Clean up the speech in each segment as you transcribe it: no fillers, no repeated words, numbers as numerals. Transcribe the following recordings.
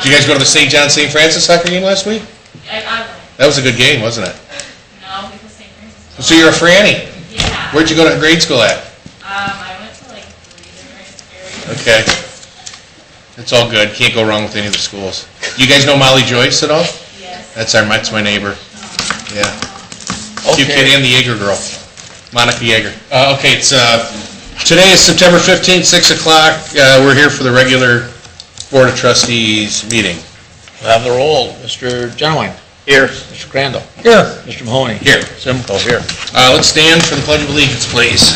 Did you guys go to the St. John St. Francis soccer game last week? I That was a good game, wasn't it? No, because St. Francis. So you're a Franny? Yeah. Where'd you go to grade school at? I went to like 3 different areas. Okay. It's all good. Can't go wrong with any of the schools. You guys know Molly Joyce at all? Yes. That's my neighbor. Yeah. Cute Okay. kid and the Yeager girl, Monica Yeager. Okay, it's today is September 15th, 6 o'clock. We're here for the regular Board of Trustees meeting. We'll have the roll. Mr. Genowine. Here. Mr. Crandall. Here. Mr. Mahoney. Here. Simcoe. Here. Let's stand for the Pledge of Allegiance, please.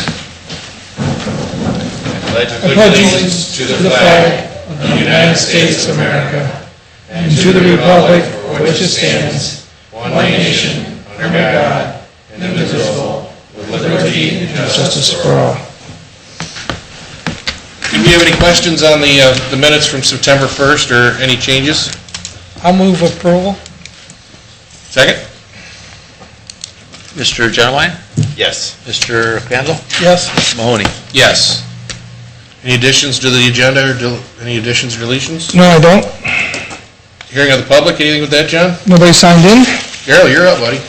I pledge allegiance to the flag of the United States of America and to the republic for which it stands, one nation, under God, indivisible, with liberty and justice for all. Do we have any questions on the minutes from September 1st or any changes? I'll move approval. Second? Mr. Genowine. Yes. Mr. Crandall. Yes. Mr. Mahoney. Yes. Any additions to the agenda or any additions or deletions? No, I don't. Hearing of the public, anything with that, John? Nobody signed in? Darrell, you're up, buddy.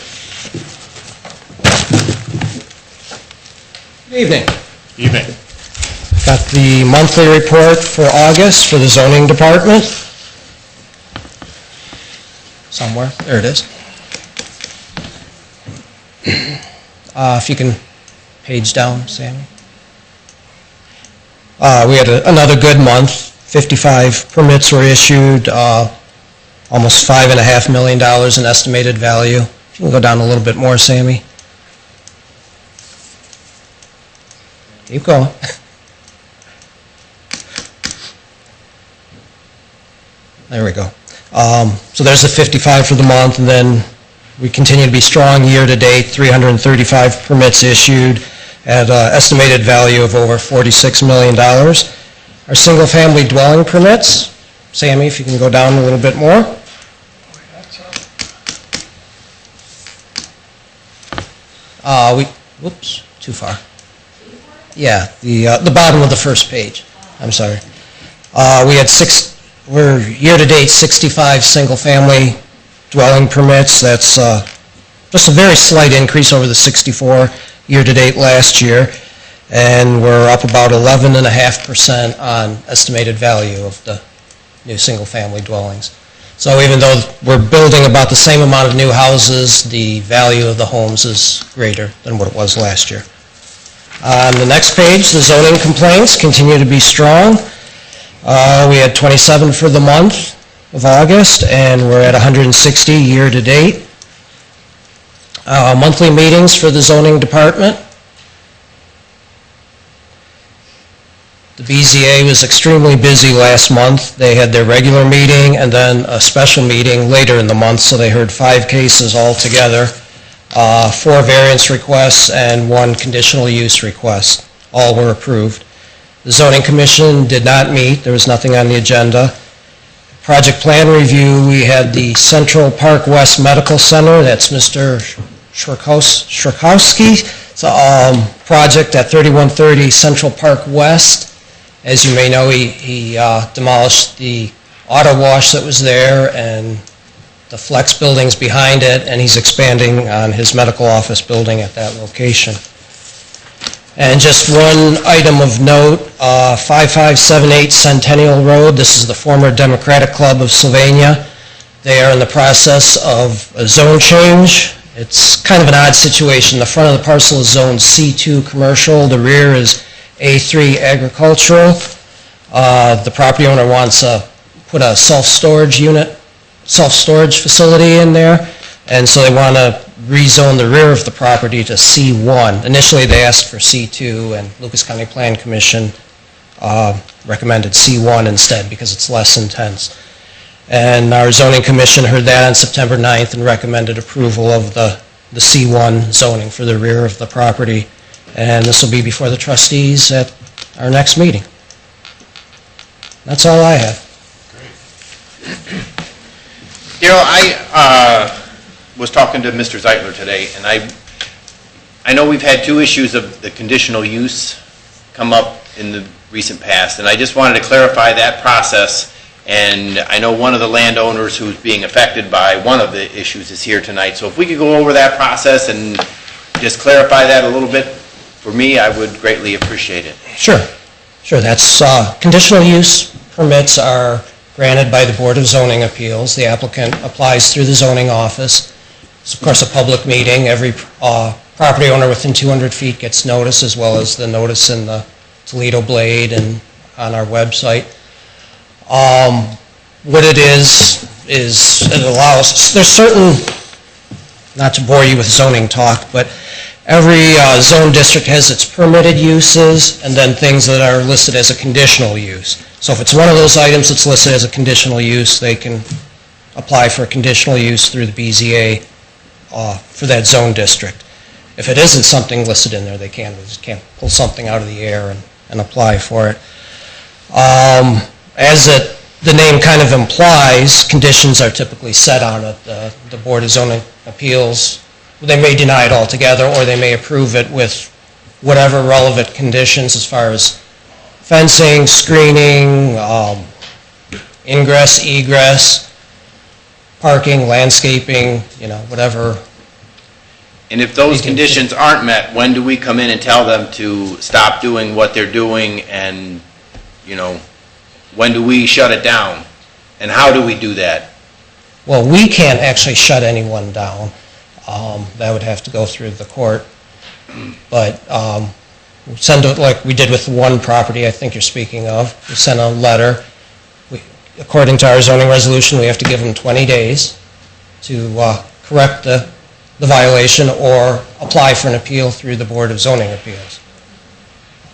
Good evening. Evening. Got the monthly report for August for the zoning department. Somewhere. There it is. If you can page down, Sammy. We had another good month. 55 permits were issued, almost $5.5 million in estimated value. If you can go down a little bit more, Sammy. Keep going. There we go. So there's the 55 for the month, and then we continue to be strong year-to-date, 335 permits issued at an estimated value of over $46 million. Our single-family dwelling permits, Sammy, if you can go down a little bit more. Whoops, too far. Yeah, the bottom of the first page. I'm sorry. We're year-to-date 65 single-family dwelling permits. That's just a very slight increase over the 64 year-to-date last year, and we're up about 11.5% on estimated value of the new single-family dwellings. So even though we're building about the same amount of new houses, the value of the homes is greater than what it was last year. On the next page, the zoning complaints continue to be strong. We had 27 for the month of August, and we're at 160 year-to-date. Monthly meetings for the zoning department. The BZA was extremely busy last month. They had their regular meeting and then a special meeting later in the month, so they heard 5 cases altogether, 4 variance requests and 1 conditional use request. All were approved. The zoning commission did not meet. There was nothing on the agenda. Project plan review, we had the Central Park West Medical Center. That's Mr. Shrakowski. It's a project at 3130 Central Park West. As you may know, he demolished the auto wash that was there and the flex buildings behind it, and he's expanding on his medical office building at that location. And just one item of note, 5578 Centennial Road. This is the former Democratic Club of Sylvania. They are in the process of a zone change. It's kind of an odd situation. The front of the parcel is zone C2 commercial. The rear is A3 agricultural. The property owner wants to put a self-storage facility in there, and so they want to rezone the rear of the property to C1. Initially they asked for C2, and Lucas County Plan Commission recommended C1 instead because it's less intense. And our zoning commission heard that on September 9th and recommended approval of the C1 zoning for the rear of the property. And this will be before the trustees at our next meeting. That's all I have. Great. You know, I was talking to Mr. Zeitler today, and I know we've had 2 issues of the conditional use come up in the recent past, and I just wanted to clarify that process And I know one of the landowners who's being affected by one of the issues is here tonight. So if we could go over that process and just clarify that a little bit, for me, I would greatly appreciate it. Sure, sure, that's, conditional use permits are granted by the Board of Zoning Appeals. The applicant applies through the zoning office. It's of course a public meeting. Every property owner within 200 feet gets notice, as well as the notice in the Toledo Blade and on our website. What it is it allows, there's certain, not to bore you with zoning talk, but every zone district has its permitted uses and then things that are listed as a conditional use. So if it's one of those items that's listed as a conditional use, they can apply for a conditional use through the BZA for that zone district. If it isn't something listed in there, they just can't pull something out of the air and apply for it. The name kind of implies, conditions are typically set on it. The Board of Zoning Appeals, they may deny it altogether, or they may approve it with whatever relevant conditions as far as fencing, screening, ingress, egress, parking, landscaping, whatever. And if those conditions aren't met, when do we come in and tell them to stop doing what they're doing, and, when do we shut it down? And how do we do that? Well, we can't actually shut anyone down. That would have to go through the court. But send it like we did with one property I think you're speaking of. We sent a letter. According to our zoning resolution, we have to give them 20 days to correct the violation or apply for an appeal through the Board of Zoning Appeals.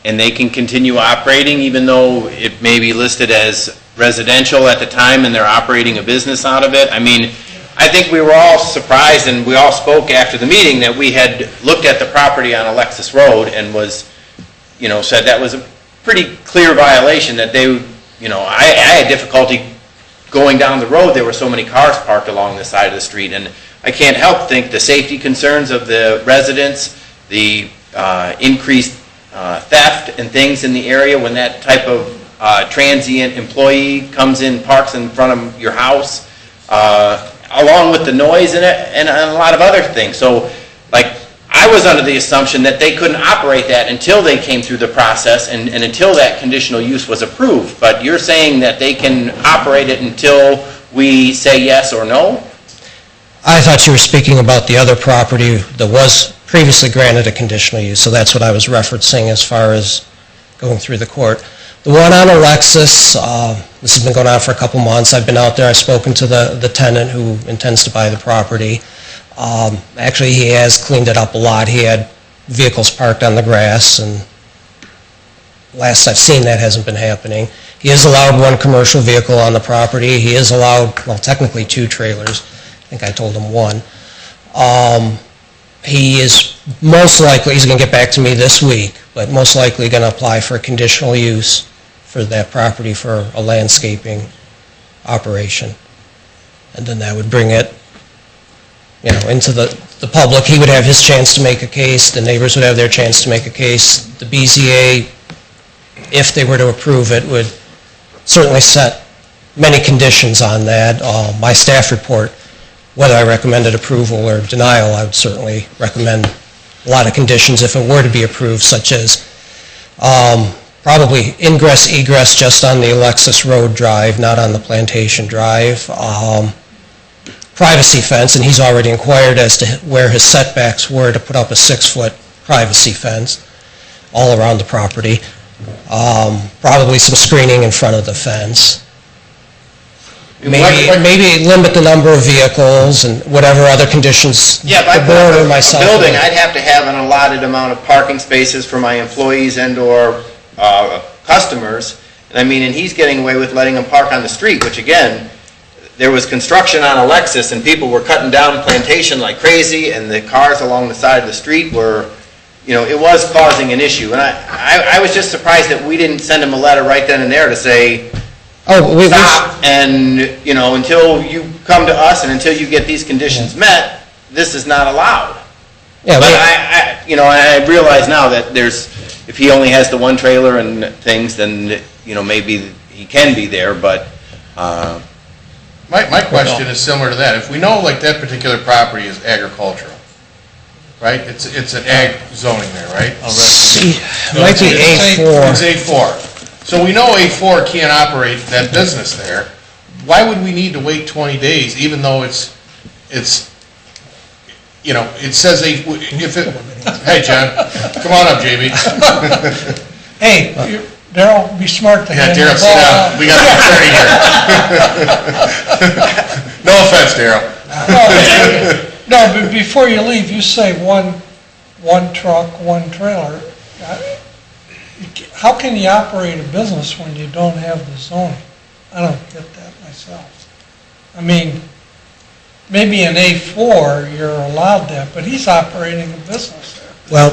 And they can continue operating even though it may be listed as residential at the time and they're operating a business out of it? I mean, I think we were all surprised, and we all spoke after the meeting, that we had looked at the property on Alexis Road and was, said that was a pretty clear violation, that they, I had difficulty going down the road. There were so many cars parked along the side of the street, and I can't help think the safety concerns of the residents, the increased theft and things in the area when that type of transient employee comes in, parks in front of your house, along with the noise in it and a lot of other things. So, I was under the assumption that they couldn't operate that until they came through the process and until that conditional use was approved. But you're saying that they can operate it until we say yes or no? I thought you were speaking about the other property that was previously granted a conditional use, so that's what I was referencing as far as going through the court. The one on Alexis, this has been going on for a couple months. I've been out there. I've spoken to the tenant who intends to buy the property. Actually, he has cleaned it up a lot. He had vehicles parked on the grass, and last I've seen that hasn't been happening. He is allowed one commercial vehicle on the property. He is allowed, well, technically 2 trailers. I think I told him 1. He is most likely, he's going to get back to me this week, but most likely going to apply for a conditional use for that property for a landscaping operation. And then that would bring it, into the public. He would have his chance to make a case. The neighbors would have their chance to make a case. The BZA, if they were to approve it, would certainly set many conditions on that. My staff report, whether I recommended approval or denial, I would certainly recommend a lot of conditions if it were to be approved, such as probably ingress, egress just on the Alexis Road Drive, not on the Plantation Drive. Privacy fence, and he's already inquired as to where his setbacks were to put up a 6-foot privacy fence all around the property. Probably some screening in front of the fence. Maybe limit the number of vehicles and whatever other conditions Yeah, the board or myself. a building, I'd have to have an allotted amount of parking spaces for my employees and/or customers. And he's getting away with letting them park on the street, which again, there was construction on Alexis and people were cutting down Plantation like crazy, and the cars along the side of the street were, it was causing an issue. And I was just surprised that we didn't send him a letter right then and there to say, stop, and, until you come to us and until you get these conditions met, this is not allowed. Yeah, but I realize now that if he only has the 1 trailer and things, then, maybe he can be there, but My question is similar to that. If we know like that particular property is agricultural, right? It's an ag zoning there, right? It might be It's A4. A4. So we know A4 can't operate that business there. Why would we need to wait 20 days, even though it's, you know, it says if it, hey, John, come on up, JB. Hey, Darrell, be smart to Yeah, hand Darrell, the sit ball down. out. We got an attorney here. No offense, Darrell. No, but before you leave, you say one truck, one trailer. How can you operate a business when you don't have the zoning? I don't get that myself. I mean, maybe in A4, you're allowed that, but he's operating a business there. Well,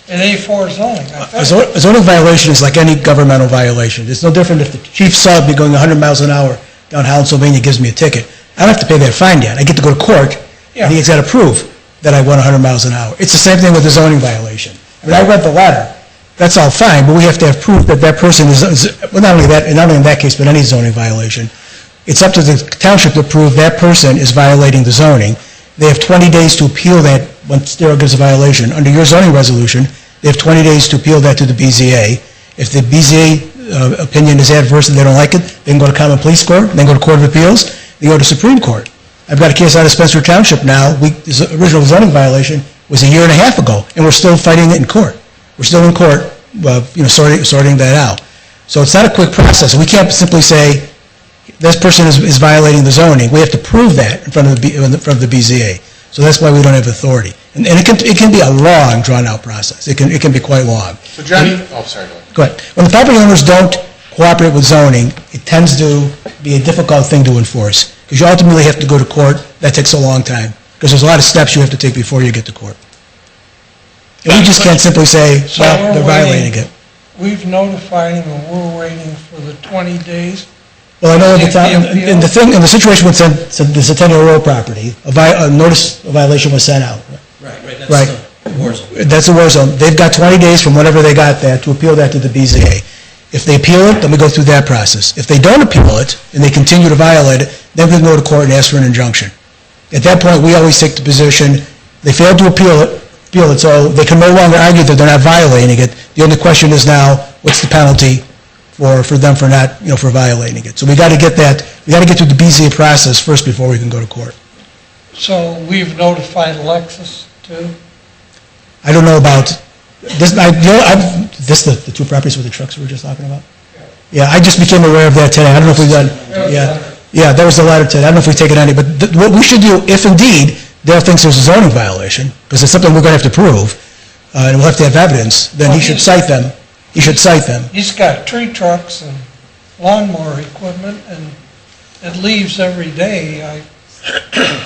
In A4 zoning, I a think. zoning violation is like any governmental violation. It's no different if the chief saw me going 100 miles an hour down Holland, Sylvania, gives me a ticket. I don't have to pay that fine yet. I get to go to court, Yeah. and he's got to prove that I went 100 miles an hour. It's the same thing with the zoning violation. I mean, I read the letter. That's all fine, but we have to have proof that that person is, well, not only that, and not only in that case, but any zoning violation. It's up to the township to prove that person is violating the zoning. They have 20 days to appeal that once Darrell gives a violation. Under your zoning resolution, they have 20 days to appeal that to the BZA. If the BZA opinion is adverse and they don't like it, they can go to common police court, then go to Court of Appeals, they go to Supreme Court. I've got a case out of Spencer Township now. This original zoning violation was a year and a half ago, and we're still fighting it in court. We're still in court, sorting that out. So it's not a quick process. We can't simply say, this person is violating the zoning. We have to prove that in front of the BZA. So that's why we don't have authority. And it can be a long, drawn-out process. It can be quite long. So Johnny, oh, sorry, go ahead. Go ahead. When the property owners don't cooperate with zoning, it tends to be a difficult thing to enforce, because you ultimately have to go to court. That takes a long time, because there's a lot of steps you have to take before you get to court. And we just can't simply say, So well, we're they're violating waiting. it. We've notified him and we're waiting for the 20 days. Well, I know Take the appeal. in the situation with the Centennial Road property, a notice of violation was sent out. Right, Right. that's the war zone. That's a war zone. They've got 20 days from whenever they got that to appeal that to the BZA. If they appeal it, then we go through that process. If they don't appeal it, and they continue to violate it, then we can go to court and ask for an injunction. At that point, we always take the position, they failed to appeal it, so they can no longer argue that they're not violating it. The only question is now, what's the penalty for them for not, for violating it? So we got to get through the BZA process first before we can go to court. So we've notified Alexis too? I don't know about, the two properties with the trucks we were just talking about? Yeah, I just became aware of that today. I don't know if we've done, yeah, that was the letter today. I don't know if we've taken any, but what we should do, if indeed Dale thinks there's a zoning violation, because it's something we're going to have to prove, and we'll have to have evidence, then he should cite them. He should cite them. He's got tree trucks and lawnmower equipment and it leaves every day. I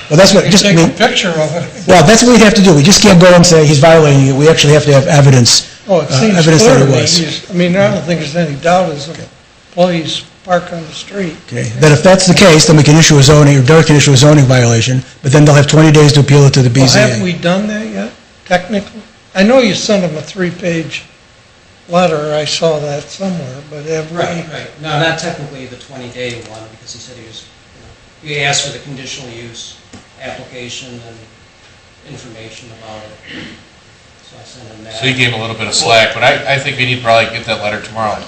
Well, that's what, can just, take a picture of it. well, that's what we have to do. We just can't go and say he's violating it. We actually have to have evidence. Oh, it seems Evidence clear that to it me. was. I mean, I don't think there's any doubt his employees park on the street. Okay, then if that's the case, then we can issue a zoning, or Derek can issue a zoning violation, but then they'll have 20 days to appeal it to the Well, haven't BZA. we done that yet, technically? I know you sent him a 3-page letter, I saw that somewhere, but have we? Right. No, not technically the 20-day one, because he said he asked for the conditional use application and information about it. So I sent him that. So you gave him a little bit of slack, but I think we need to probably get that letter tomorrow.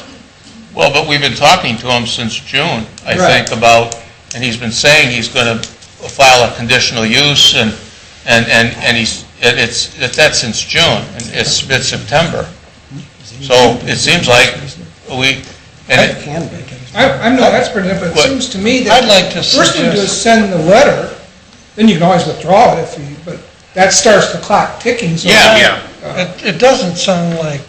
Well, but we've been talking to him since June, I Right. think, about, and he's been saying he's going to file a conditional use, and that's since June, and it's mid-September. So it seems like It can be. I know that's pretty good, but it What? seems to me that... I'd like to First thing to do is suggest, send the letter, then you can always withdraw it but that starts the clock ticking, so... Yeah. it doesn't sound like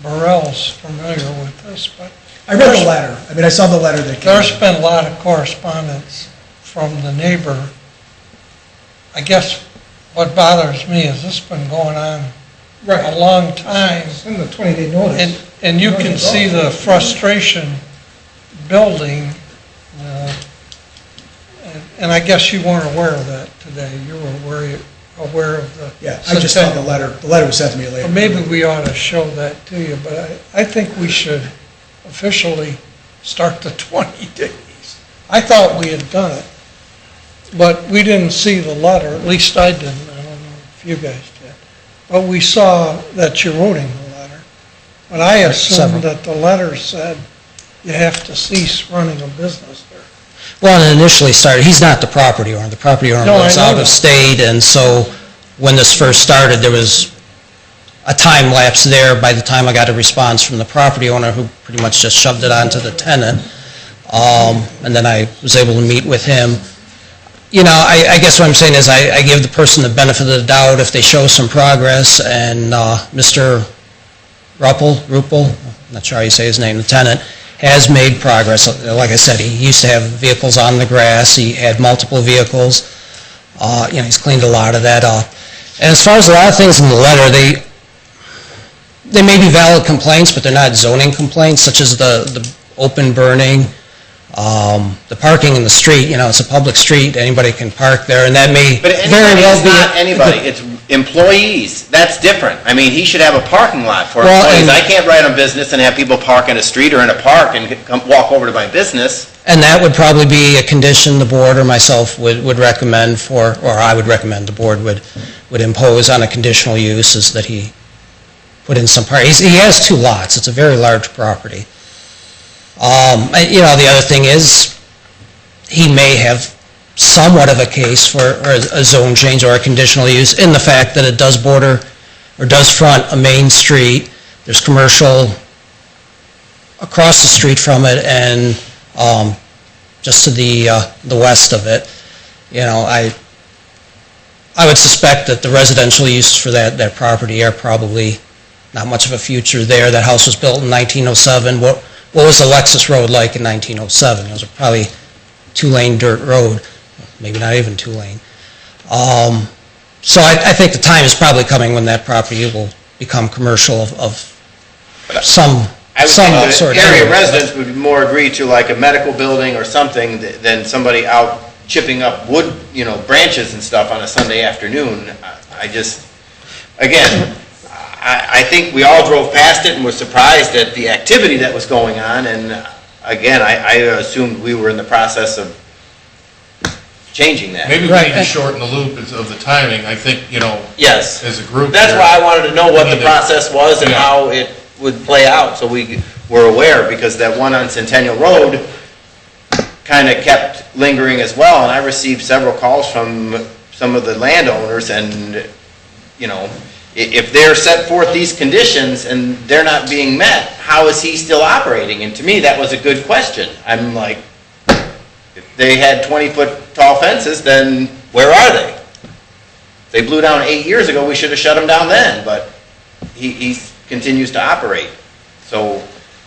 Burrell's familiar with this, but I read the letter. I mean, I saw the letter that came. there's been a lot of correspondence from the neighbor. I guess what bothers me is this has been going on a Right, long time. send the 20-day notice. And you can see the frustration building, and I guess you weren't aware of that today. You were aware of the... Yeah, I just saw the letter. The letter was sent to me later. Or maybe we ought to show that to you, but I think we should officially start the 20 days. I thought we had done it, but we didn't see the letter, at least I didn't, I don't know if you guys did. But we saw that you're voting the letter. But I Several. assumed that the letter said you have to cease running a business there. Well, it initially started, he's not the property owner. The property owner No, I lives know out that. of state, and so when this first started, there was a time lapse there by the time I got a response from the property owner, who pretty much just shoved it onto the tenant. And then I was able to meet with him. You know, I guess what I'm saying is I give the person the benefit of the doubt if they show some progress, and Mr. Ruppel, I'm not sure how you say his name, the tenant, has made progress. Like I said, he used to have vehicles on the grass, he had multiple vehicles, you know, he's cleaned a lot of that up. And as far as a lot of things in the letter, they may be valid complaints, but they're not zoning complaints, such as the open burning, the parking in the street. You know, it's a public street, anybody can park there, and that may But very anybody well is be... not anybody, it's employees, that's different. I mean, he should have a parking lot for Well, employees. and- I can't run a business and have people park in a street or in a park and come walk over to my business. And that would probably be a condition the board or myself would recommend for, or I would recommend the board would impose on a conditional use, is that he put in some parking. He has 2 lots, it's a very large property. You know, the other thing is, he may have somewhat of a case for a zone change or a conditional use in the fact that it does border, or does front a main street, there's commercial across the street from it, and just to the west of it. You know, I would suspect that the residential uses for that property are probably not much of a future there. That house was built in 1907. What was the Lexus Road like in 1907? It was probably 2-lane dirt road, maybe not even 2-lane. So I think the time is probably coming when that property will become commercial of some I would think sort the of... area residents would more agree to like a medical building or something than somebody out chipping up wood, you know, branches and stuff on a Sunday afternoon. I just, again, I think we all drove past it and were surprised at the activity that was going on, and again, I assumed we were in the process of changing that. Maybe we need to shorten the loop of the timing, I think, you know, Yes. as a group. That's here. why I wanted to know what the We need to- process was and Yeah. how it would play out, so we were aware, because that one on Centennial Road kind of kept lingering as well, and I received several calls from some of the landowners, and, you know, if they're set forth these conditions and they're not being met, how is he still operating? And to me, that was a good question. I'm like, if they had 20-foot tall fences, then where are they? They blew down 8 years ago, we should have shut them down then, but he continues to operate. So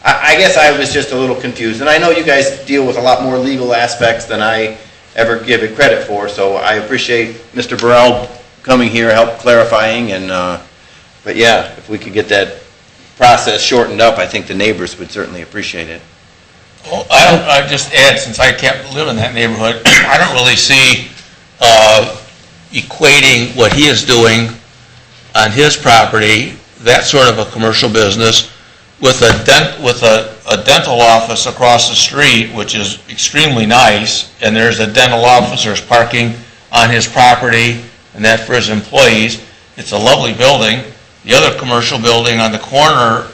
I guess I was just a little confused, and I know you guys deal with a lot more legal aspects than I ever give it credit for, so I appreciate Mr. Burrell coming here, help clarifying, and, but yeah, if we could get that process shortened up, I think the neighbors would certainly appreciate it. Well, I just add, since I can't live in that neighborhood, I don't really see equating what he is doing on his property, that sort of a commercial business, with a dental office across the street, which is extremely nice, and there's a dental office, there's parking on his property, and that for his employees. It's a lovely building. The other commercial building on the corner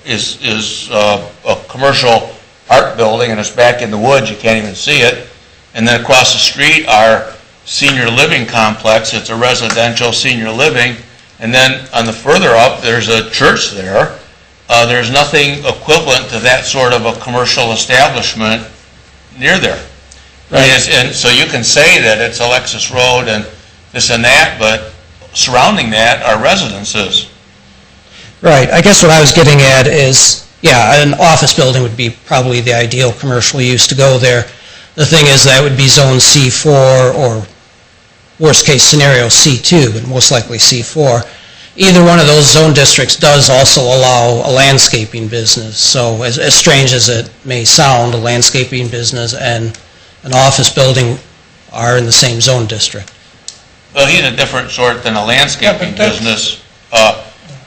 is a commercial art building, and it's back in the woods, you can't even see it. And then across the street, our senior living complex, it's a residential senior living, and then on the further up, there's a church there. There's nothing equivalent to that sort of a commercial establishment near there. I mean, and so you can say that it's Alexis Road and this and that, but surrounding that are residences. Right, I guess what I was getting at is, yeah, an office building would be probably the ideal commercial use to go there. The thing is, that would be zone C4, or worst case scenario C2, but most likely C4. Either one of those zone districts does also allow a landscaping business, so as strange as it may sound, a landscaping business and an office building are in the same zone district. Well, he's a different sort than a landscaping business.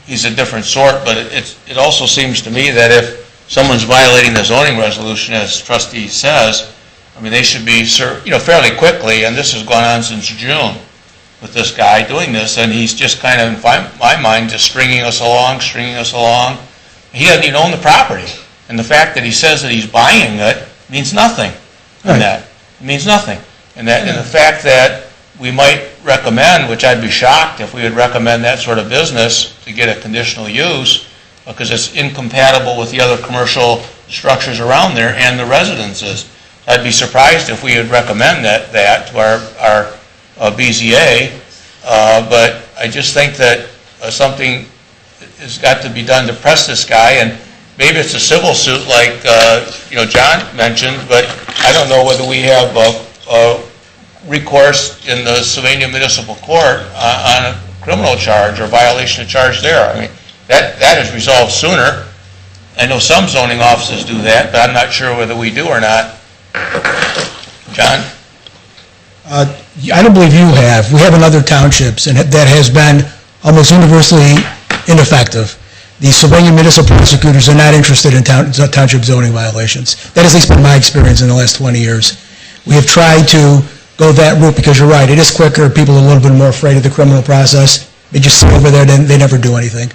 He's a different sort, but it also seems to me that if someone's violating the zoning resolution, as trustee says, I mean, they should be served, fairly quickly, and this has gone on since June with this guy doing this, and he's just kind of, in my mind, just stringing us along. He doesn't even own the property, and the fact that he says that he's buying it means nothing. Right. It means nothing. And the fact that we might recommend, which I'd be shocked if we would recommend that sort of business to get a conditional use, because it's incompatible with the other commercial structures around there and the residences. I'd be surprised if we would recommend that to our BZA, but I just think that something has got to be done to press this guy, and maybe it's a civil suit like John mentioned, but I don't know whether we have recourse in the Sylvania Municipal Court on a criminal charge or violation of charge there. I mean, that is resolved sooner. I know some zoning offices do that, but I'm not sure whether we do or not. John? I don't believe you have. We have in other townships, and that has been almost universally ineffective. The Sylvania municipal prosecutors are not interested in township zoning violations. That has at least been my experience in the last 20 years. We have tried to go that route because you're right, it is quicker, people are a little bit more afraid of the criminal process. They just sit over there, they never do anything.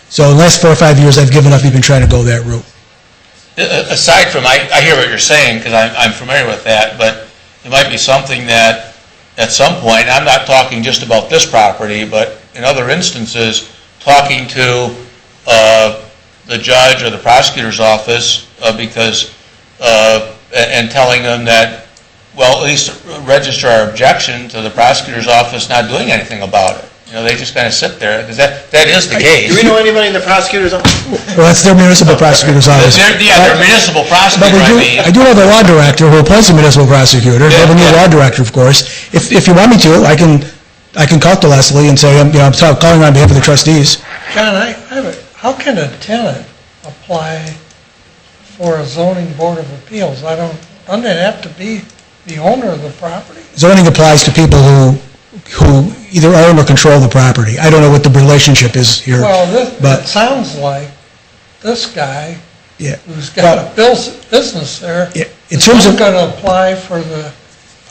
So in the last 4 or 5 years, I've given up even trying to go that route. Aside from, I hear what you're saying, because I'm familiar with that, but it might be something that at some point, I'm not talking just about this property, but in other instances, talking to the judge or the prosecutor's office and telling them that, well, at least register our objection to the prosecutor's office not doing anything about it. They just kind of sit there, because that is the case. Do we know anybody in the prosecutor's office? Well, that's their municipal prosecutor's office. Their municipal prosecutor, I do have a law director who appoints a municipal prosecutor. We have a new law director, of course. If you want me to, I can talk to Leslie and say, I'm calling on behalf of the trustees. John, how can a tenant apply for a zoning board of appeals? Doesn't it have to be the owner of the property? Zoning applies to people who either own or control the property. I don't know what the relationship is here. Well, it sounds like this guy who's got a business there is going to apply for the...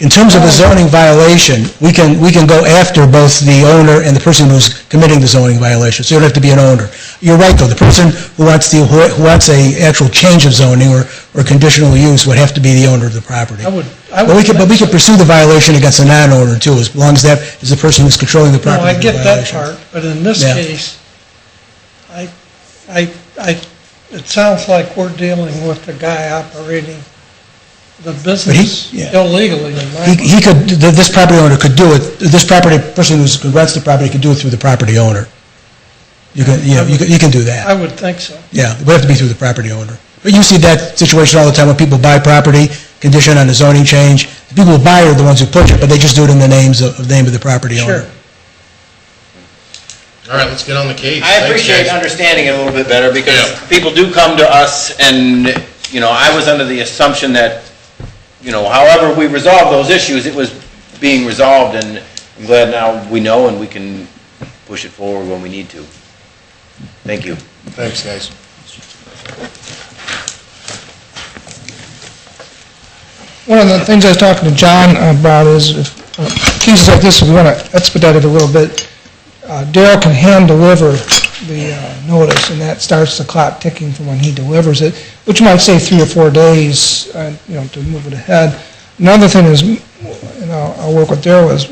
In terms of a zoning violation, we can go after both the owner and the person who's committing the zoning violation. So you don't have to be an owner. You're right, though. The person who wants a actual change of zoning or conditional use would have to be the owner of the property. But we could pursue the violation against a non-owner too, as long as that is the person who's controlling the property. No, I get that part, but in this case, it sounds like we're dealing with the guy operating the business illegally. This property owner could do it. This person who rents the property could do it through the property owner. You can do that. I would think so. Yeah, it would have to be through the property owner. But you see that situation all the time when people buy property, condition on a zoning change. The people who buy are the ones who push it, but they just do it in the name of the property owner. Sure. All right, let's get on the case. I appreciate understanding it a little bit better, because people do come to us, and, I was under the assumption that, however we resolve those issues, it was being resolved, and I'm glad now we know and we can push it forward when we need to. Thank you. Thanks, guys. One of the things I was talking to John about is if cases like this, if we want to expedite it a little bit, Daryl can hand deliver the notice, and that starts the clock ticking from when he delivers it, which might say 3 or 4 days, to move it ahead. Another thing is, I'll work with Daryl, is,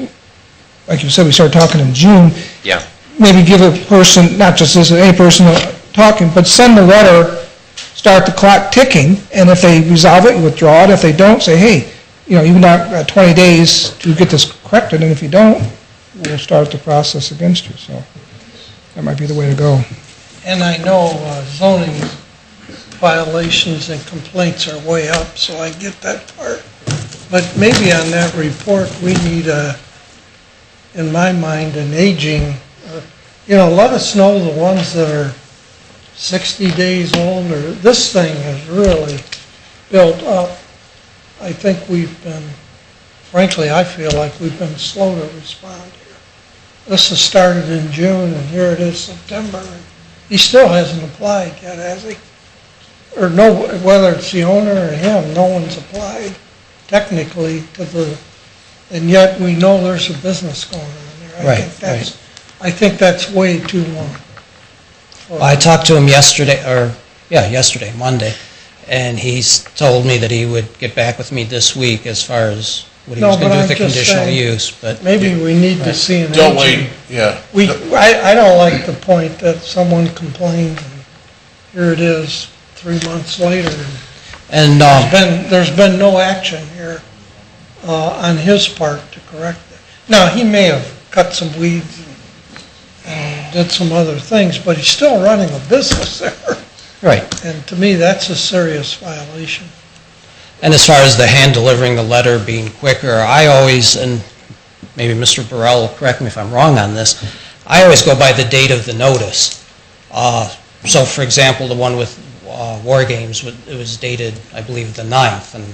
like you said, we started talking in June. Yeah. Maybe give a person, not just this, any person talking, but send the letter, start the clock ticking, and if they resolve it, withdraw it. If they don't, say, hey, you've got 20 days to get this corrected, and if you don't, we'll start the process against you. So that might be the way to go. And I know zoning violations and complaints are way up, so I get that part. But maybe on that report, we need in my mind, an aging, let us know the ones that are 60 days old, or this thing has really built up. I think frankly, I feel like we've been slow to respond here. This has started in June, and here it is September, and he still hasn't applied yet, has he? or no, whether it's the owner or him, no one's applied technically to the, and yet we know there's a business going on there. Right. I think that's way too long. I talked to him yesterday, Monday, and he's told me that he would get back with me this week as far as what he was going to do with the conditional use, but... Maybe we need to see an agent. Don't wait, yeah. I don't like the point that someone complained, and here it is, 3 months later. And, There's been no action here on his part to correct it. Now, he may have cut some weeds and did some other things, but he's still running a business there. right. And to me, that's a serious violation. And as far as the hand delivering the letter being quicker, I always, and maybe Mr. Burrell will correct me if I'm wrong on this, I always go by the date of the notice. So, for example, the one with War Games, it was dated, I believe, the 9th, and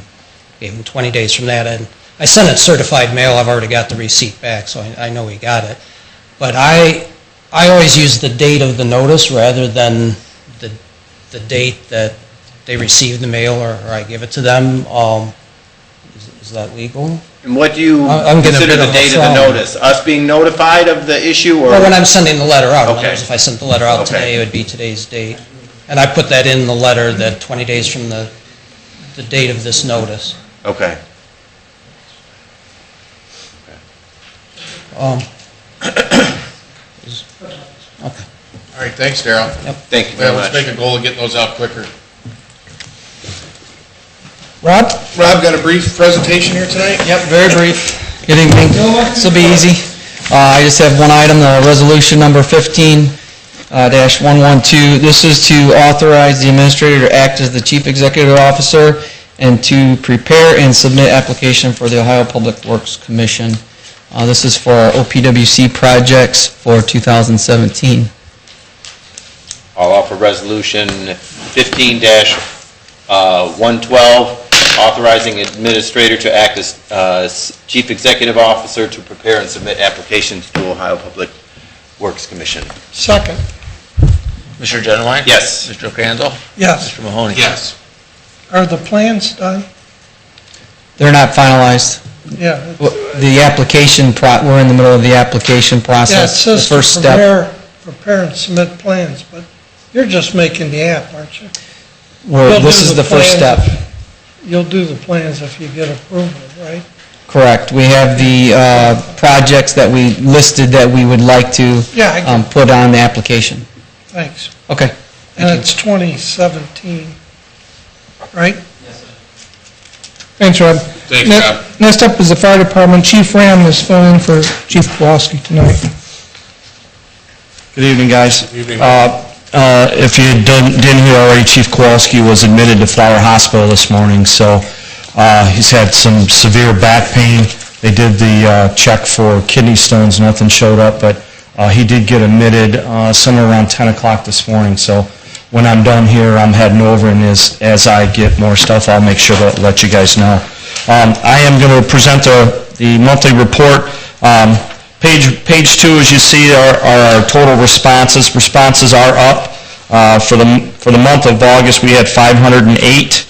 gave him 20 days from that. And I sent it certified mail. I've already got the receipt back, so I know he got it. But I always use the date of the notice rather than the date that they receive the mail or I give it to them. Is that legal? And what do you I'm getting a consider bit the of a date of the frown. notice? Us being notified of the issue, or? Well, when I'm sending the letter out, in other Okay. words, if I sent the letter out Okay. today, it would be today's date. And I put that in the letter, that 20 days from the date of this notice. Okay. Okay. All right, thanks, Darrell. Thank you Well, very let's much. make a goal of getting those out quicker. Rob? Rob, got a brief presentation here tonight? Yep, very brief. Good evening. This will be easy. I just have one item, resolution number 15-112. This is to authorize the administrator to act as the chief executive officer and to prepare and submit application for the Ohio Public Works Commission. This is for our OPWC projects for 2017. I'll offer resolution 15-112, authorizing administrator to act as chief executive officer to prepare and submit applications to Ohio Public Works Commission. Second, Mr. Genowine? Yes. Mr. Crandall? yes. Mr. Mahoney? Yes. Are the plans done? They're not finalized. Yeah. The application, we're in the middle of the application Yeah, it process. The says to first step. prepare and submit plans, but you're just making the app, aren't you? This is the first step. You'll do the plans if you get approval, right? Correct. We have the projects that we listed that we would like to Yeah, I get put on the application. Thanks. Okay. And it's 2017, right? Thanks, Rob. Thanks, Rob. Next up is the fire department. Chief Ram is filling in for Chief Kowalski tonight. Good evening, guys. Good evening. If you didn't hear already, Chief Kowalski was admitted to Flower Hospital this morning, so he's had some severe back pain. They did the check for kidney stones, nothing showed up, but he did get admitted somewhere around 10 o'clock this morning, so when I'm done here, I'm heading over, and as I get more stuff, I'll make sure to let you guys know. I am going to present the monthly report. Page 2, as you see, are our total responses. Responses are up. For the month of August, we had 508.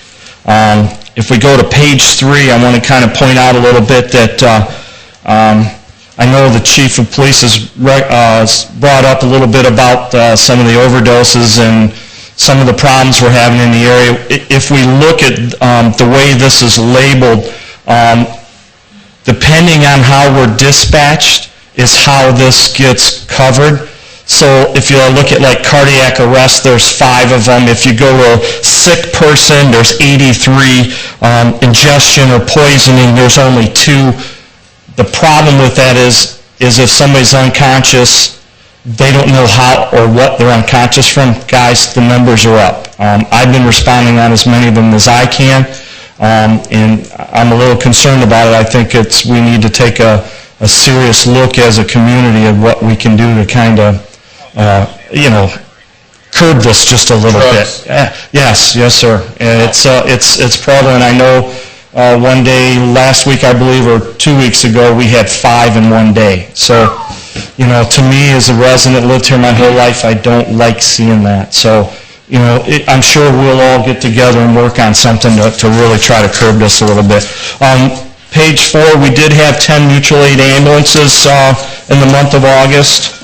If we go to page 3, I want to kind of point out a little bit that I know the chief of police has brought up a little bit about some of the overdoses and some of the problems we're having in the area. If we look at the way this is labeled, depending on how we're dispatched is how this gets covered. So if you look at like cardiac arrest, there's 5 of them. If you go to a sick person, there's 83. Ingestion or poisoning, there's only 2. The problem with that is if somebody's unconscious, they don't know how or what they're unconscious from. Guys, the numbers are up. I've been responding on as many of them as I can, and I'm a little concerned about it. I think we need to take a serious look as a community of what we can do to kind of, curb this just a little bit. Yes, sir. And it's prevalent. I know one day, last week I believe, or 2 weeks ago, we had 5 in one day. So, to me as a resident, lived here my whole life, I don't like seeing that. So, I'm sure we'll all get together and work on something to really try to curb this a little bit. Page 4, we did have 10 mutual aid ambulances in the month of August.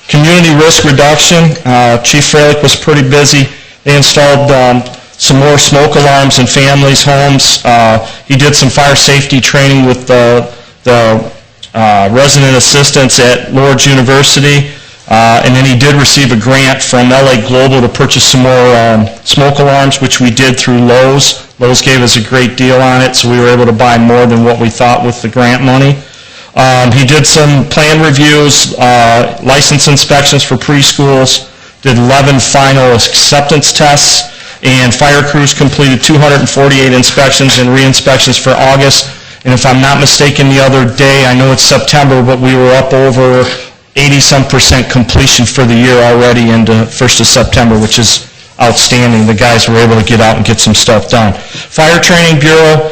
Community risk reduction, Chief Freilich was pretty busy. They installed some more smoke alarms in families' homes. He did some fire safety training with the resident assistants at Lord's University. And then he did receive a grant from LA Global to purchase some more smoke alarms, which we did through Lowe's. Lowe's gave us a great deal on it, so we were able to buy more than what we thought with the grant money. He did some plan reviews, license inspections for preschools, did 11 final acceptance tests, and fire crews completed 248 inspections and re-inspections for August. And if I'm not mistaken, the other day, I know it's September, but we were up over 80-some% completion for the year already into 1st of September, which is outstanding. The guys were able to get out and get some stuff done. Fire Training Bureau,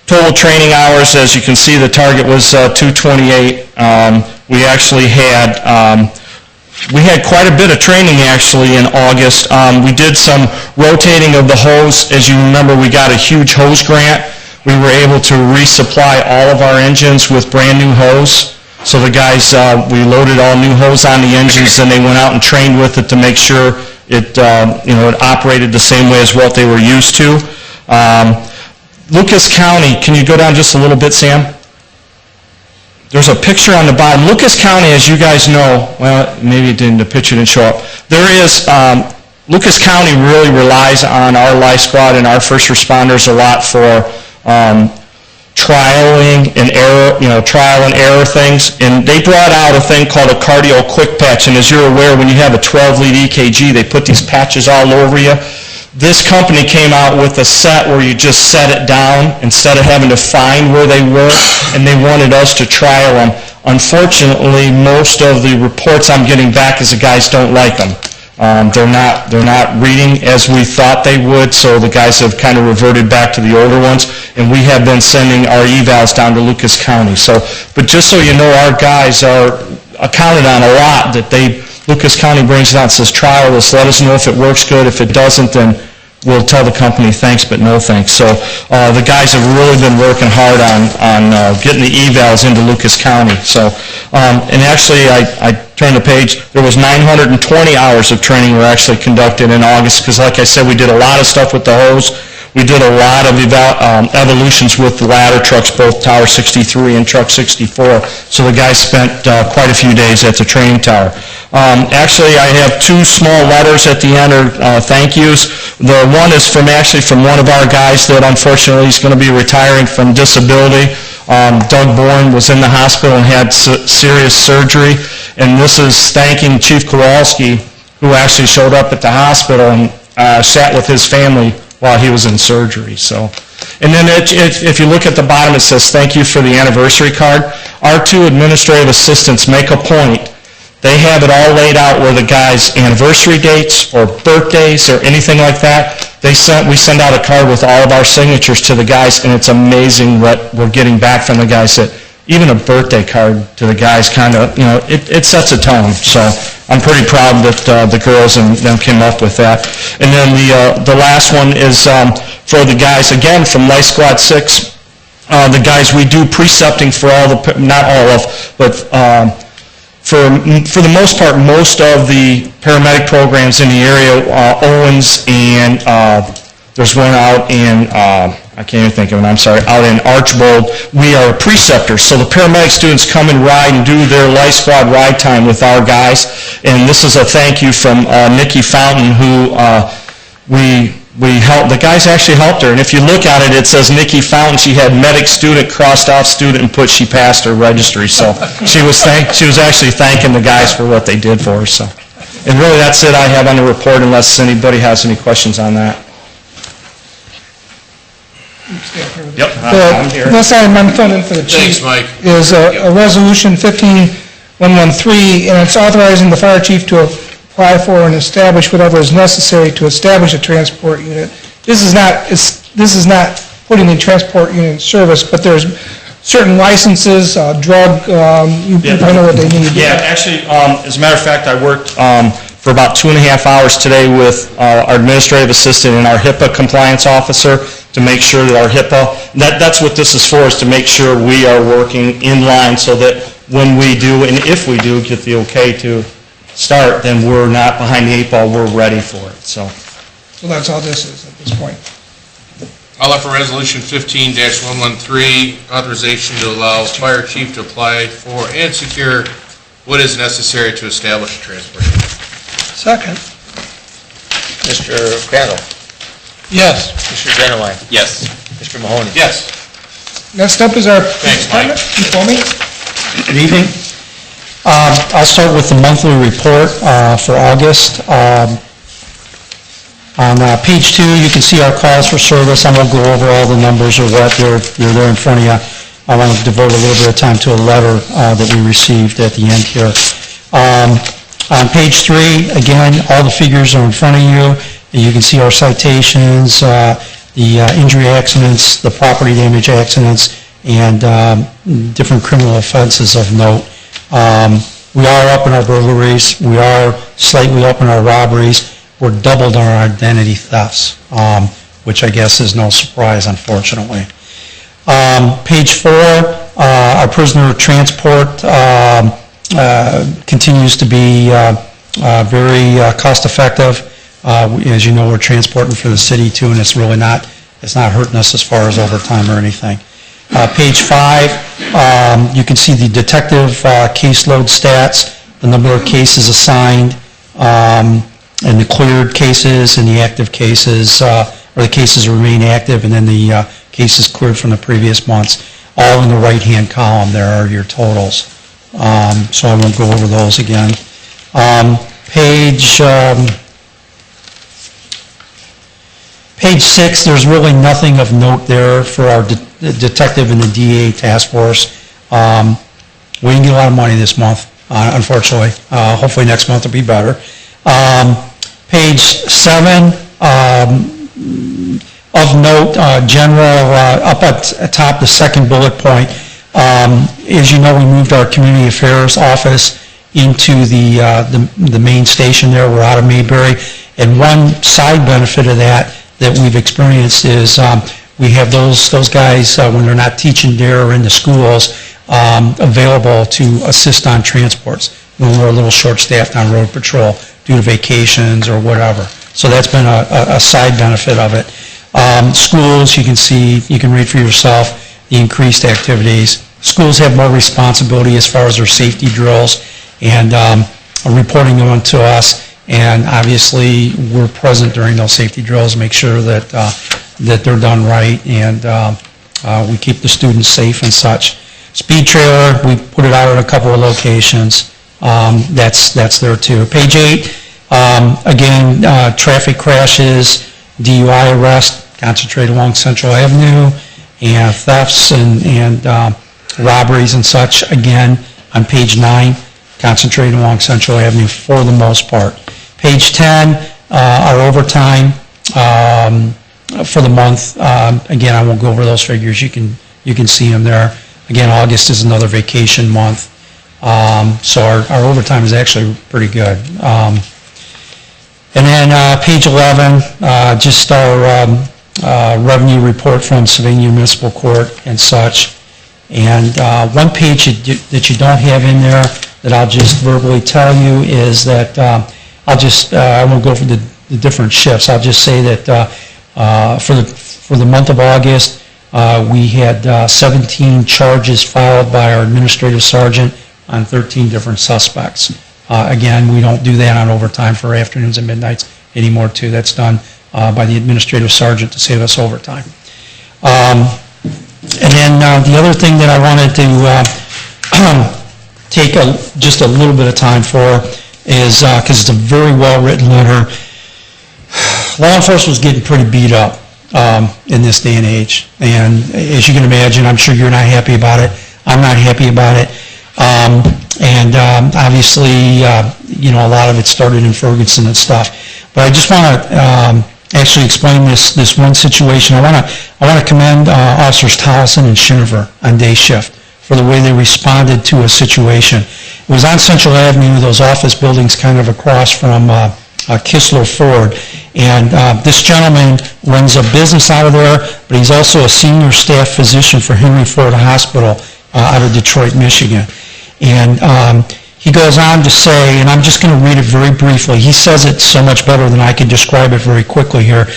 total training hours, as you can see, the target was 228. We actually had quite a bit of training actually in August. We did some rotating of the hose. As you remember, we got a huge hose grant. We were able to resupply all of our engines with brand new hose. So the guys, we loaded all new hose on the engines, and they went out and trained with it to make sure it, it operated the same way as what they were used to. Lucas County, can you go down just a little bit, Sam? There's a picture on the bottom. Lucas County, as you guys know, well, maybe the picture didn't show up. Lucas County really relies on our life squad and our first responders a lot for trial and error things, and they brought out a thing called a cardio quick patch, and as you're aware, when you have a 12-lead EKG, they put these patches all over you. This company came out with a set where you just set it down instead of having to find where they were, and they wanted us to trial them. Unfortunately, most of the reports I'm getting back is the guys don't like them. They're not reading as we thought they would, so the guys have kind of reverted back to the older ones, and we have been sending our evals down to Lucas County. But just so you know, our guys are accounted on a lot that Lucas County brings it out and says, trial this, let us know if it works good. If it doesn't, then we'll tell the company thanks, but no thanks. So the guys have really been working hard on getting the evals into Lucas County. And actually, I turned the page, there was 920 hours of training were actually conducted in August, because like I said, we did a lot of stuff with the hose. We did a lot of evolutions with the ladder trucks, both Tower 63 and Truck 64. So the guys spent quite a few days at the training tower. Actually, I have two small letters at the end, or thank yous. The one is from one of our guys that unfortunately is going to be retiring from disability. Doug Bourne was in the hospital and had serious surgery, and this is thanking Chief Kowalski, who actually showed up at the hospital and sat with his family while he was in surgery. And then if you look at the bottom, it says, thank you for the anniversary card. Our two administrative assistants make a point. They have it all laid out where the guys' anniversary dates or birthdays or anything like that. We send out a card with all of our signatures to the guys, and it's amazing what we're getting back from the guys. That even a birthday card to the guys kind of, it sets a tone. So I'm pretty proud that the girls and them came up with that. And then the last one is for the guys, again, from Life Squad 6. The guys, we do precepting for not all of, but for the most part, most of the paramedic programs in the area, Owens, and there's one out in, I can't even think of it, I'm sorry, out in Archbold, we are preceptors. So the paramedic students come and ride and do their Life Squad ride time with our guys. And this is a thank you from Nikki Fountain, who we helped. The guys actually helped her. And if you look at it, it says Nikki Fountain. She had medic student, crossed off student, and she passed her registry. So she was actually thanking the guys for what they did for her. So, and really that's it I have on the report, unless anybody has any questions on that. Yep, I'm here. This item I'm funding for the chief. Thanks, Mike. Is a resolution 15113, and it's authorizing the fire chief to apply for and establish whatever is necessary to establish a transport unit. This is not putting the transport unit in service, but there's certain licenses, drug, you probably know what they need. Yeah, actually, as a matter of fact, I worked for about 2.5 hours today with our administrative assistant and our HIPAA compliance officer to make sure that our HIPAA, that's what this is for, is to make sure we are working in line so that when we do, and if we do get the okay to start, then we're not behind the 8 ball, we're ready for it, so. So that's all this is at this point. I'll offer Resolution 15-113, authorization to allow fire chief to apply for and secure what is necessary to establish a transport. Second. Mr. Crandall. Yes. Mr. Genowine. Yes. Mr. Mahoney. Yes. Next up is our... Thanks, Mike. Before me? Good evening. I'll start with the monthly report for August. On page 2, you can see our calls for service. I won't go over all the numbers or what, they're there in front of you. I want to devote a little bit of time to a letter that we received at the end here. On page 3, again, all the figures are in front of you. You can see our citations, the injury accidents, the property damage accidents, and different criminal offenses of note. We are up in our burglaries. We are slightly up in our robberies. We're doubled our identity thefts, which I guess is no surprise, unfortunately. Page 4, our prisoner transport continues to be very cost-effective. As you know, we're transporting for the city too, and it's really not hurting us as far as overtime or anything. Page 5, you can see the detective caseload stats, the number of cases assigned, and the cleared cases and the active cases, or the cases remain active, and then the cases cleared from the previous months. All in the right-hand column, there are your totals. So I won't go over those again. Page 6, there's really nothing of note there for our detective and the DA task force. We didn't get a lot of money this month, unfortunately. Hopefully next month will be better. Page 7, of note, general, up at top, the second bullet point. As you know, we moved our community affairs office into the main station there. We're out of Mayberry. And one side benefit of that we've experienced is we have those guys, when they're not teaching there or in the schools, available to assist on transports when we're a little short-staffed on road patrol due to vacations or whatever. So that's been a side benefit of it. Schools, you can see, you can read for yourself the increased activities. Schools have more responsibility as far as their safety drills and reporting them to us. And obviously, we're present during those safety drills, make sure that they're done right, and we keep the students safe and such. Speed trailer, we put it out at a couple of locations. That's there too. Page 8, again, traffic crashes, DUI arrest, concentrate along Central Avenue, and thefts and robberies and such, again, on page 9, concentrate along Central Avenue for the most part. Page 10, our overtime for the month. Again, I won't go over those figures. You can see them there. Again, August is another vacation month. So our overtime is actually pretty good. And then page 11, just our revenue report from Sylvania Municipal Court and such. And one page that you don't have in there that I'll just verbally tell you is that I won't go for the different shifts. I'll just say that for the month of August, we had 17 charges filed by our administrative sergeant on 13 different suspects. Again, we don't do that on overtime for afternoons and midnights anymore too. That's done by the administrative sergeant to save us overtime. And then the other thing that I wanted to take just a little bit of time for is, because it's a very well-written letter, law enforcement was getting pretty beat up in this day and age. And as you can imagine, I'm sure you're not happy about it. I'm not happy about it. Obviously, a lot of it started in Ferguson and stuff. But I just want to actually explain this one situation. I want to commend Officers Tolleson and Schinover on day shift for the way they responded to a situation. It was on Central Avenue, those office buildings kind of across from Kistler Ford. And this gentleman runs a business out of there, but he's also a senior staff physician for Henry Ford Hospital out of Detroit, Michigan. And he goes on to say, and I'm just going to read it very briefly. He says it so much better than I can describe it very quickly here.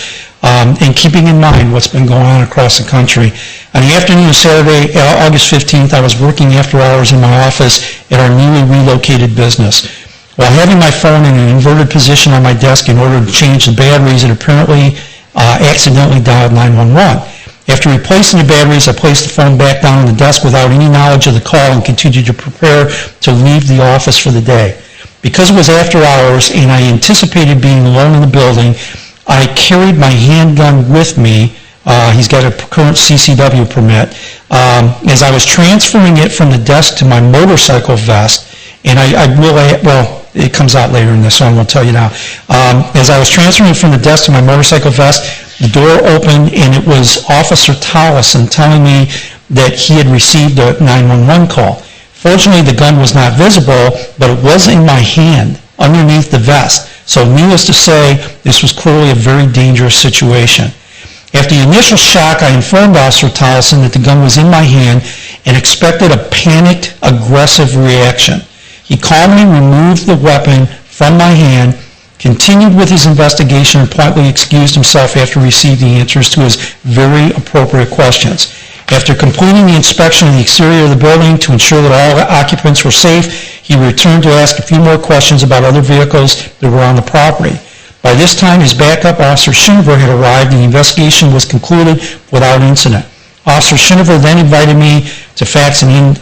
And keeping in mind what's been going on across the country. On the afternoon of Saturday, August 15th, I was working after hours in my office at our newly relocated business. While having my phone in an inverted position on my desk in order to change the batteries, it apparently accidentally dialed 911. After replacing the batteries, I placed the phone back down on the desk without any knowledge of the call and continued to prepare to leave the office for the day. Because it was after hours and I anticipated being alone in the building, I carried my handgun with me. He's got a current CCW permit. As I was transferring it from the desk to my motorcycle vest, and it comes out later in this, so I won't tell you now. As I was transferring from the desk to my motorcycle vest, the door opened and it was Officer Tollison telling me that he had received a 911 call. Fortunately, the gun was not visible, but it was in my hand underneath the vest. So needless to say, this was clearly a very dangerous situation. After the initial shock, I informed Officer Tollison that the gun was in my hand and expected a panicked, aggressive reaction. He calmly removed the weapon from my hand, continued with his investigation, and politely excused himself after receiving answers to his very appropriate questions. After completing the inspection of the exterior of the building to ensure that all occupants were safe, he returned to ask a few more questions about other vehicles that were on the property. By this time, his backup, Officer Schinover, had arrived and the investigation was concluded without incident. Officer Schinover then invited me to fax an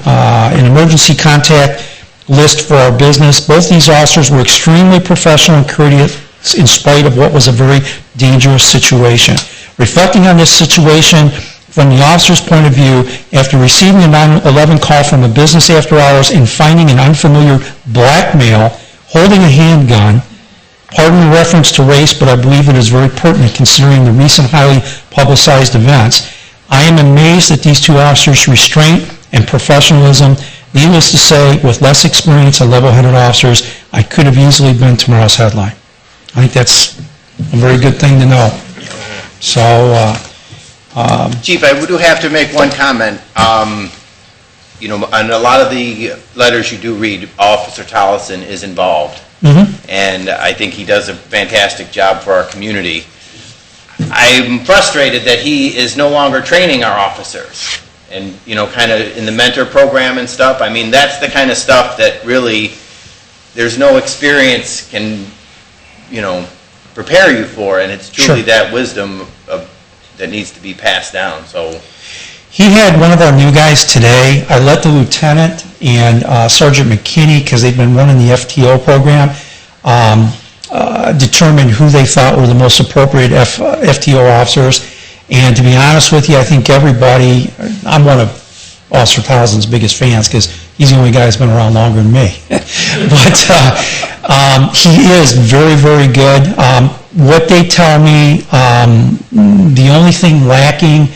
emergency contact list for our business. Both these officers were extremely professional and courteous in spite of what was a very dangerous situation. Reflecting on this situation from the officer's point of view, after receiving a 911 call from a business after hours and finding an unfamiliar black male holding a handgun, pardon the reference to race, but I believe it is very pertinent considering the recent highly publicized events, I am amazed at these two officers' restraint and professionalism. Needless to say, with less experience and level-headed officers, I could have easily been tomorrow's headline. I think that's a very good thing to know. So, Chief, I do have to make one comment. You know, on a lot of the letters you do read, Officer Tollison is involved. And I think he does a fantastic job for our community. I'm frustrated that he is no longer training our officers and, you know, kind of in the mentor program and stuff. I mean, that's the kind of stuff that really, there's no experience can, you know, prepare you for, and it's truly that wisdom that needs to be passed down, so. he had one of our new guys today. I let the lieutenant and Sergeant McKinney, because they've been running the FTO program, determine who they thought were the most appropriate FTO officers. And to be honest with you, I think everybody, I'm one of Officer Tollison's biggest fans because he's the only guy that's been around longer than me. But he is very, very good. What they tell me, the only thing lacking,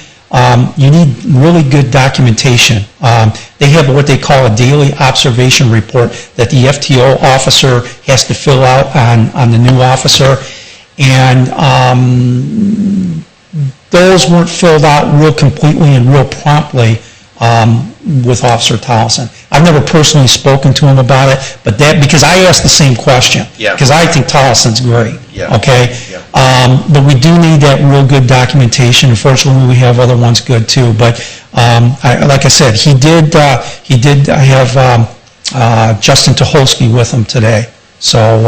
you need really good documentation. They have what they call a daily observation report that the FTO officer has to fill out on the new officer. And those weren't filled out real completely and real promptly with Officer Tollison. I've never personally spoken to him about it, but that, because I asked the same question. Yeah. Because I think Tollison's great. Yeah. Okay? Yeah. But we do need that real good documentation. Unfortunately, we have other ones good too. But like I said, he did have Justin Tucholsky with him today. So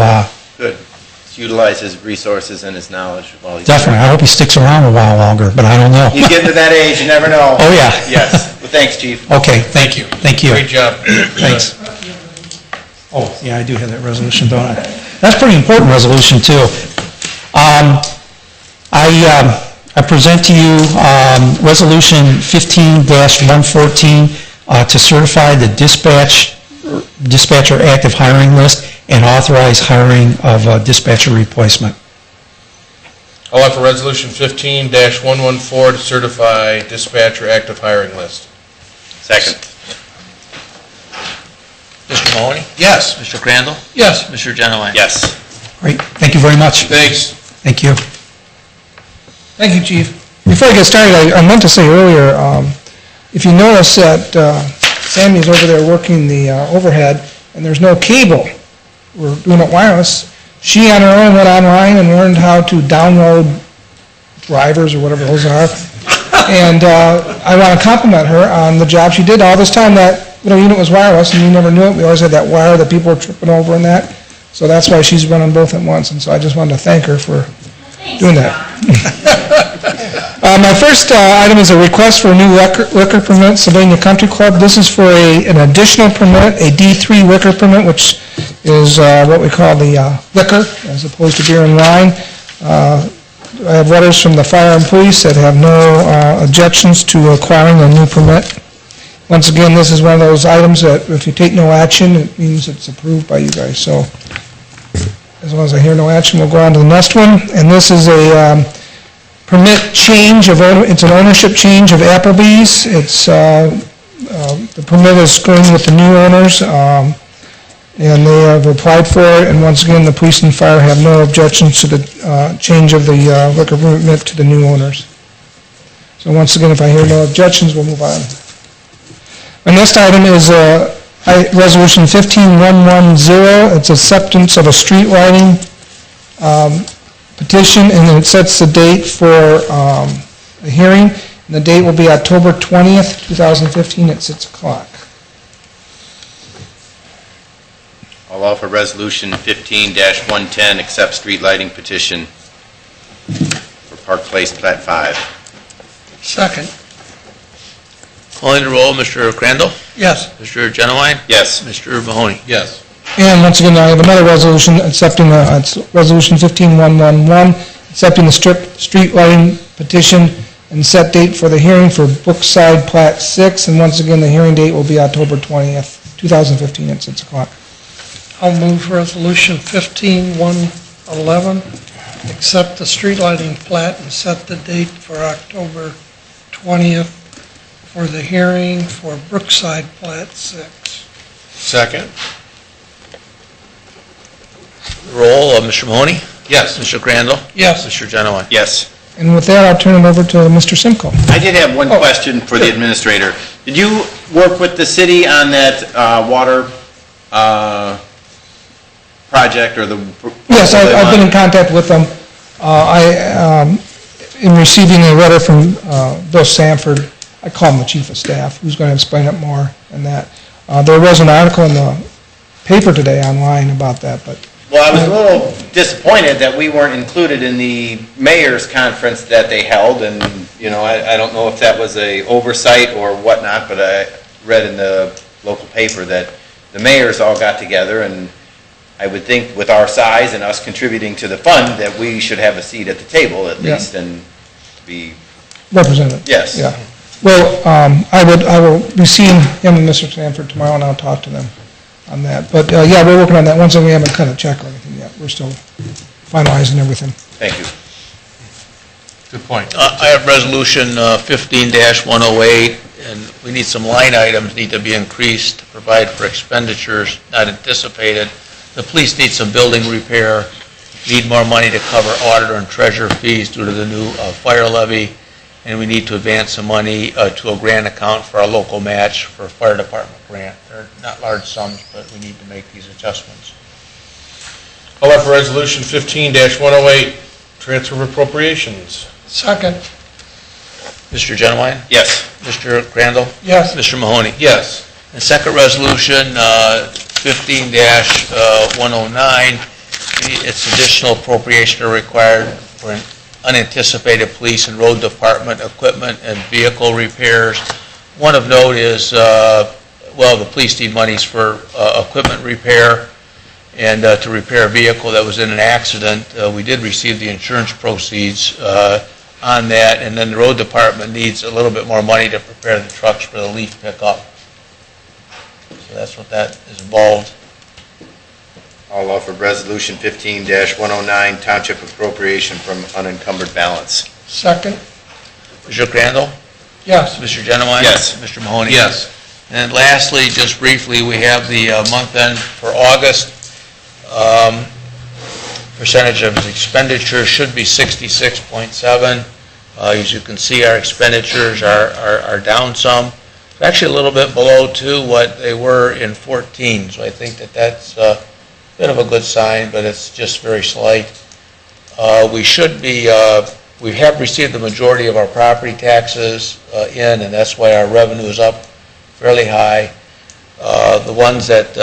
Good. Let's utilize his resources and his knowledge while he's definitely, I hope he sticks around a while longer, but I don't know. You get to that age, you never know. Oh, yeah. Yes. Well, thanks, Chief. Okay, thank you. Thank you. Great job. Thanks. Oh, yeah, I do have that resolution, don't I? That's a pretty important resolution, too. I present to you Resolution 15-114 to certify the dispatcher active hiring list and authorize hiring of a dispatcher replacement. I'll offer Resolution 15-114 to certify dispatcher active hiring list. Second. Mr. Mahoney? Yes. Mr. Crandall? Yes. Mr. Genowine? Yes. Great, thank you very much. Thanks. Thank you. Thank you, Chief. Before I get started, I meant to say earlier, if you notice that Sammy's over there working the overhead, and there's no cable, we're doing it wireless, she on her own went online and learned how to download drivers or whatever those are. And I want to compliment her on the job she did all this time. That little unit was wireless, and you never knew it. We always had that wire that people were tripping over and that. So that's why she's running both at once, and so I just wanted to thank her for doing that. My first item is a request for a new liquor permit, Sylvania Country Club. This is for an additional permit, a D3 liquor permit, which is what we call the liquor, as opposed to beer and wine. I have letters from the fire and police that have no objections to acquiring a new permit. Once again, this is one of those items that if you take no action, it means it's approved by you guys. So as long as I hear no action, we'll go on to the next one. And this is a permit change of, it's an ownership change of Applebee's. It's, the permit is going with the new owners, and they have applied for it. And once again, the police and fire have no objections to the change of the liquor permit to the new owners. So once again, if I hear no objections, we'll move on. My next item is Resolution 15110. It's acceptance of a street lighting petition, and it sets the date for a hearing. And the date will be October 20th, 2015 at 6 o'clock. I'll offer Resolution 15-110, accept street lighting petition for Park Place Plat 5. Second. Calling the roll, Mr. Crandall? Yes. Mr. Genowine? Yes. Mr. Mahoney? Yes. And once again, I have another resolution accepting, it's Resolution 15111, accepting the street lighting petition and set date for the hearing for Brookside Plat 6. And once again, the hearing date will be October 20th, 2015 at 6 o'clock. I'll move Resolution 15111, accept the street lighting plat and set the date for October 20th for the hearing for Brookside Plat 6. Second. Roll, Mr. Mahoney? Yes. Mr. Crandall? Yes. Mr. Genowine? Yes. And with that, I'll turn it over to Mr. Simcoe. I did have one question for the administrator. Did you work with the city on that water project or the... Yes, I've been in contact with them. In receiving a letter from Bill Sanford, I call him the chief of staff, who's going to explain it more than that. There was an article in the paper today online about that, but... Well, I was a little disappointed that we weren't included in the mayor's conference that they held, and, you know, I don't know if that was a oversight or whatnot, but I read in the local paper that the mayors all got together, and I would think with our size and us contributing to the fund, that we should have a seat at the table at least, and be... Represented. Yes. Yeah. Well, I will be seeing him and Mr. Sanford tomorrow, and I'll talk to them on that. But, yeah, we're working on that. Once again, we haven't cut a check or anything yet. We're still finalizing everything. Thank you. Good point. I have Resolution 15-108, and we need some line items need to be increased to provide for expenditures not anticipated. The police need some building repair, need more money to cover auditor and treasurer fees due to the new fire levy, and we need to advance some money to a grant account for our local match for a fire department grant. They're not large sums, but we need to make these adjustments. I'll offer Resolution 15-108, transfer of appropriations. Second. Mr. Genowine? Yes. Mr. Crandall? Yes. Mr. Mahoney? Yes. And second resolution, 15-109, it's additional appropriation are required for an unanticipated police and road department equipment and vehicle repairs. One of note is, well, the police need monies for equipment repair and to repair a vehicle that was in an accident. We did receive the insurance proceeds on that, and then the road department needs a little bit more money to prepare the trucks for the leaf pickup. So that's what that is involved. I'll offer Resolution 15-109, township appropriation from unencumbered balance. Second. Mr. Crandall? Yes. Mr. Genowine? Yes. Mr. Mahoney? Yes. And lastly, just briefly, we have the month end for August. Percentage of expenditure should be 66.7. As you can see, our expenditures are down some. It's actually a little bit below, too, what they were in 14, so I think that that's a bit of a good sign, but it's just very slight. We should be, we have received the majority of our property taxes in, and that's why our revenue is up fairly high. The ones that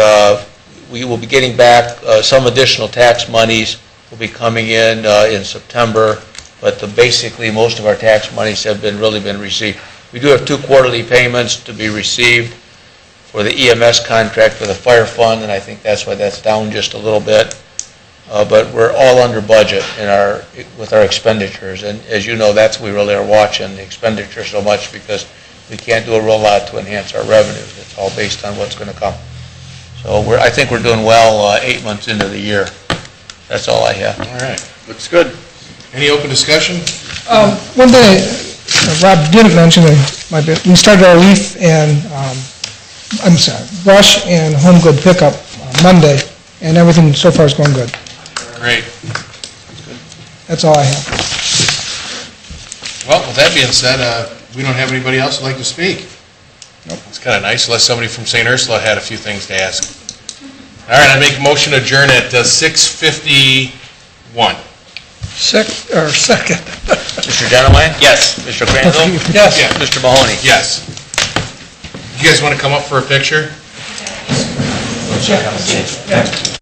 we will be getting back, some additional tax monies will be coming in September, but basically most of our tax monies have really been received. We do have 2 quarterly payments to be received for the EMS contract for the fire fund, and I think that's why that's down just a little bit. But we're all under budget with our expenditures, and as you know, we really are watching the expenditure so much because we can't do a real lot to enhance our revenues. It's all based on what's going to come. So I think we're doing well 8 months into the year. That's all I have. All right. Looks good. Any open discussion? One thing Rob didn't mention, we started our leaf and, brush and home good pickup Monday, and everything so far is going good. Great. That's all I have. Well, with that being said, we don't have anybody else who'd like to speak. Nope. It's kind of nice, unless somebody from St. Ursula had a few things to ask. All right, I make a motion to adjourn at 6:51. Second. Mr. Dunaway? Yes. Mr. Crandall? Yes. Yeah. Mr. Mahoney? Yes. You guys want to come up for a picture? Yeah.